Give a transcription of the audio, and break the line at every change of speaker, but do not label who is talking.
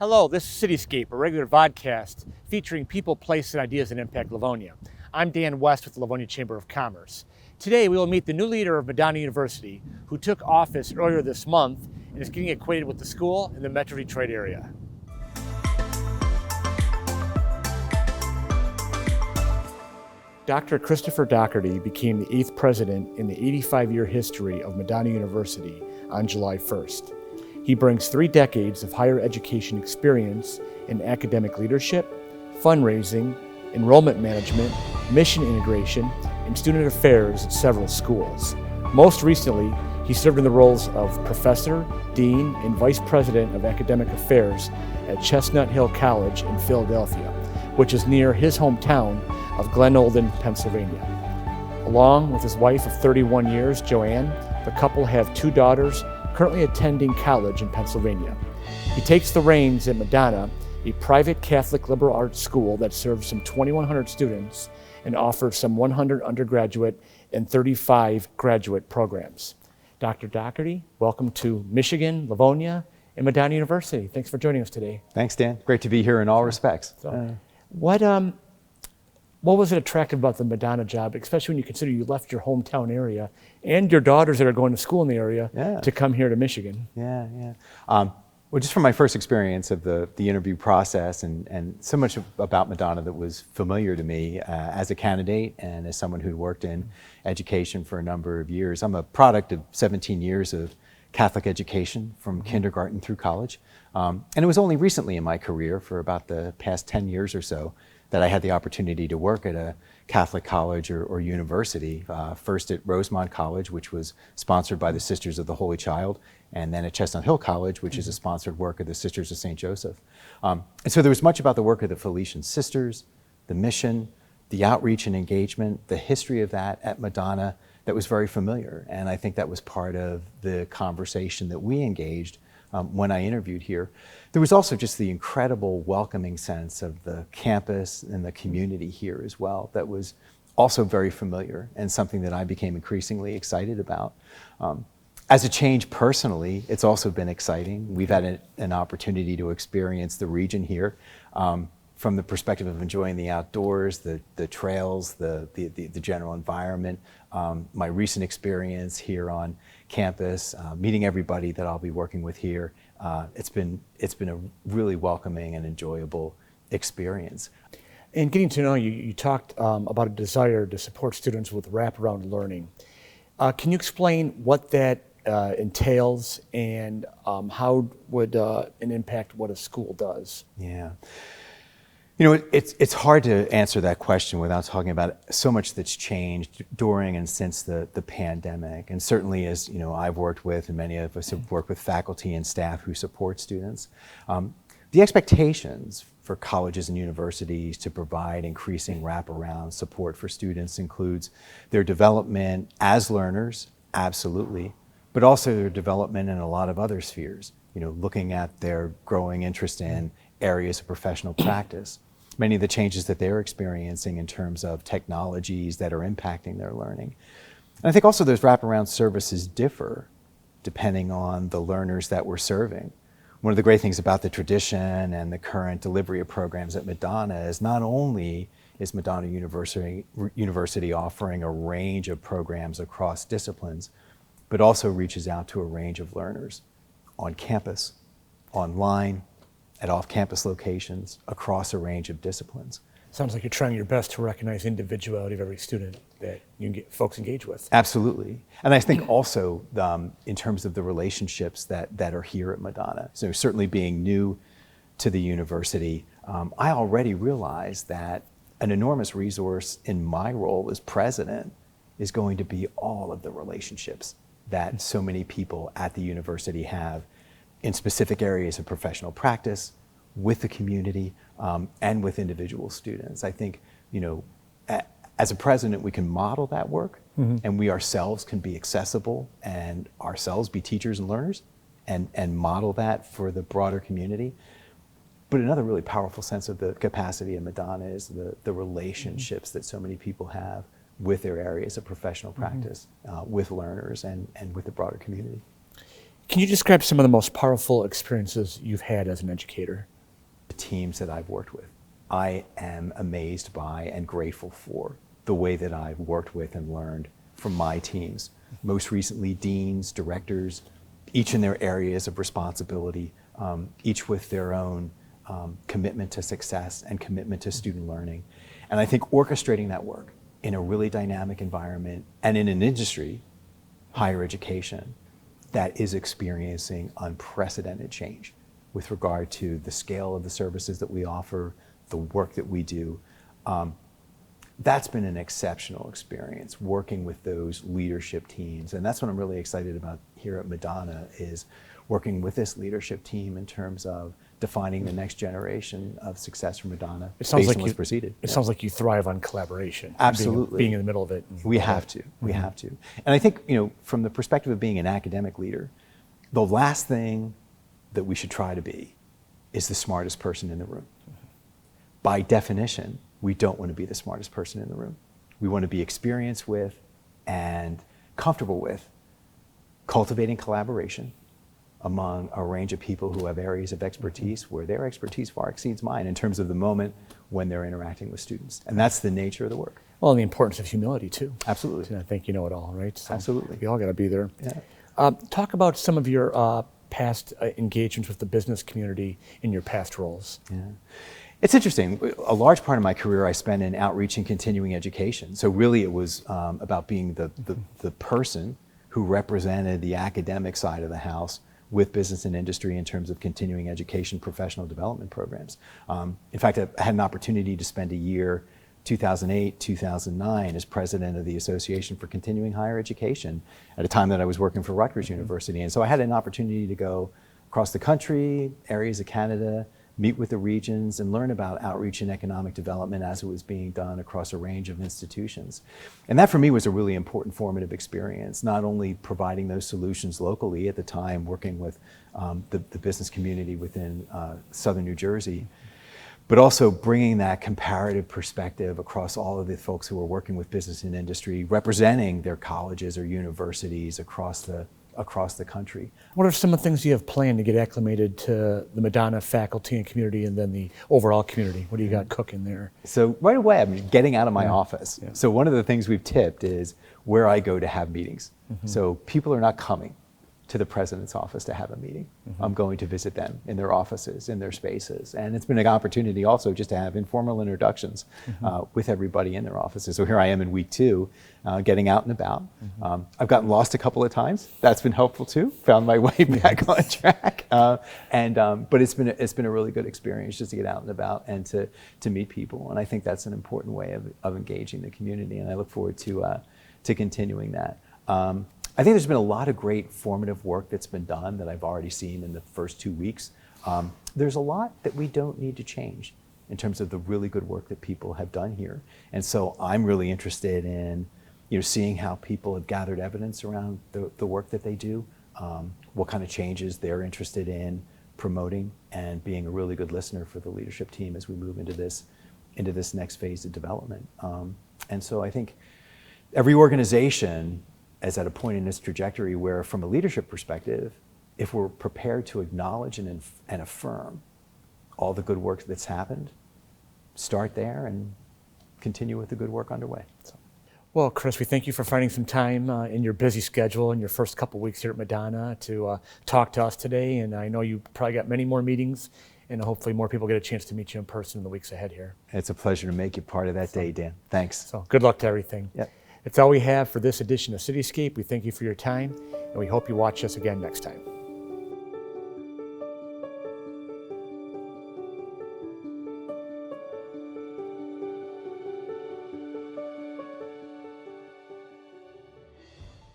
Hello, this is Cityscape, a regular vodcast featuring people, places, and ideas that impact Livonia. I'm Dan West with the Livonia Chamber of Commerce. Today we will meet the new leader of Madonna University, who took office earlier this month and is getting acquainted with the school in the Metro Detroit area. Dr. Christopher Dougherty became the 8th president in the 85-year history of Madonna University on July 1st. He brings 3 decades of higher education experience in academic leadership, fundraising, enrollment management, mission integration, and student affairs at several schools. Most recently, he served in the roles of professor, dean, and vice president of academic affairs at Chestnut Hill College in Philadelphia, which is near his hometown of Glen Olden, Pennsylvania. Along with his wife of 31 years, Joanne, the couple have 2 daughters currently attending college in Pennsylvania. He takes the reins at Madonna, a private Catholic liberal arts school that serves some 2,100 students and offers some 100 undergraduate and 35 graduate programs. Dr. Dougherty, welcome to Michigan, Livonia, and Madonna University. Thanks for joining us today.
Thanks, Dan. Great to be here in all respects.
What was it attractive about the Madonna job, especially when you consider you left your hometown area and your daughters that are going to school in the area to come here to Michigan?
Well, just from my first experience of the interview process and so much about Madonna that was familiar to me as a candidate and as someone who worked in education for a number of years. I'm a product of 17 years of Catholic education from kindergarten through college. And it was only recently in my career, for about the past 10 years or so, that I had the opportunity to work at a Catholic college or university, first at Rosemont College, which was sponsored by the Sisters of the Holy Child, and then at Chestnut Hill College, which is a sponsored work of the Sisters of St. Joseph. And so there was much about the work of the Felician Sisters, the mission, the outreach and engagement, the history of that at Madonna that was very familiar. And I think that was part of the conversation that we engaged when I interviewed here. There was also just the incredible welcoming sense of the campus and the community here as well that was also very familiar and something that I became increasingly excited about. As a change personally, it's also been exciting. We've had an opportunity to experience the region here from the perspective of enjoying the outdoors, the trails, the general environment. My recent experience here on campus, meeting everybody that I'll be working with here, it's been a really welcoming and enjoyable experience.
And getting to know you, you talked about a desire to support students with wraparound learning. Can you explain what that entails and how would it impact what a school does?
Yeah. You know, it's hard to answer that question without talking about so much that's changed during and since the pandemic. And certainly, as you know, I've worked with, and many of us have worked with faculty and staff who support students. The expectations for colleges and universities to provide increasing wraparound support for students includes their development as learners, absolutely, but also their development in a lot of other spheres. You know, looking at their growing interest in areas of professional practice. Many of the changes that they're experiencing in terms of technologies that are impacting their learning. And I think also those wraparound services differ depending on the learners that we're serving. One of the great things about the tradition and the current delivery of programs at Madonna is not only is Madonna University offering a range of programs across disciplines, but also reaches out to a range of learners on campus, online, at off-campus locations, across a range of disciplines.
Sounds like you're trying your best to recognize individuality of every student that folks engage with.
Absolutely. And I think also in terms of the relationships that are here at Madonna. So certainly being new to the university, I already realize that an enormous resource in my role as president is going to be all of the relationships that so many people at the university have in specific areas of professional practice, with the community, and with individual students. I think, you know, as a president, we can model that work, and we ourselves can be accessible and ourselves be teachers and learners and model that for the broader community. But another really powerful sense of the capacity of Madonna is the relationships that so many people have with their areas of professional practice, with learners and with the broader community.
Can you describe some of the most powerful experiences you've had as an educator?
The teams that I've worked with, I am amazed by and grateful for the way that I've worked with and learned from my teams. Most recently, deans, directors, each in their areas of responsibility, each with their own commitment to success and commitment to student learning. And I think orchestrating that work in a really dynamic environment and in an industry, higher education, that is experiencing unprecedented change with regard to the scale of the services that we offer, the work that we do. That's been an exceptional experience working with those leadership teams. And that's what I'm really excited about here at Madonna, is working with this leadership team in terms of defining the next generation of success for Madonna based on what's preceded.
It sounds like you thrive on collaboration.
Absolutely.
Being in the middle of it.
We have to. We have to. And I think, from the perspective of being an academic leader, the last thing that we should try to be is the smartest person in the room. By definition, we don't want to be the smartest person in the room. We want to be experienced with and comfortable with cultivating collaboration among a range of people who have areas of expertise where their expertise far exceeds mine in terms of the moment when they're interacting with students. And that's the nature of the work.
Well, and the importance of humility too.
Absolutely.
I think you know it all, right? So
Absolutely.
We all got to be there.
Yeah.
Talk about some of your past engagements with the business community in your past roles.
Yeah. It's interesting. A large part of my career I spent in outreach and continuing education. So really it was about being the person who represented the academic side of the house with business and industry in terms of continuing education, professional development programs. In fact, I had an opportunity to spend a year, 2008, 2009, as president of the Association for Continuing Higher Education at a time that I was working for Rutgers University. And so I had an opportunity to go across the country, areas of Canada, meet with the regions and learn about outreach and economic development as it was being done across a range of institutions. And that for me was a really important formative experience, not only providing those solutions locally at the time, working with the business community within southern New Jersey, but also bringing that comparative perspective across all of the folks who are working with business and industry, representing their colleges or universities across the country.
What are some of the things you have planned to get acclimated to the Madonna faculty and community and then the overall community? What do you got cooking there?
So right away, I'm getting out of my office.
Yeah.
So one of the things we've tipped is where I go to have meetings. So people are not coming to the president's office to have a meeting. I'm going to visit them in their offices, in their spaces. And it's been an opportunity also just to have informal introductions with everybody in their offices. So here I am in week 2, getting out and about. I've gotten lost a couple of times. That's been helpful too. Found my way back on track. But it's been a really good experience just to get out and about and to meet people. And I think that's an important way of engaging the community. And I look forward to continuing that. I think there's been a lot of great formative work that's been done that I've already seen in the first 2 weeks. There's a lot that we don't need to change in terms of the really good work that people have done here. And so I'm really interested in seeing how people have gathered evidence around the work that they do, what kind of changes they're interested in promoting, and being a really good listener for the leadership team as we move into this next phase of development. And so I think every organization is at a point in its trajectory where, from a leadership perspective, if we're prepared to acknowledge and affirm all the good work that's happened, start there and continue with the good work underway. So.
Well, Chris, we thank you for finding some time in your busy schedule in your first couple weeks here at Madonna to talk to us today. And I know you probably got many more meetings, and hopefully more people get a chance to meet you in person in the weeks ahead here.
It's a pleasure to make you part of that day, Dan. Thanks.
So good luck to everything.
Yep.
It's all we have for this edition of Cityscape. We thank you for your time, and we hope you watch us again next time.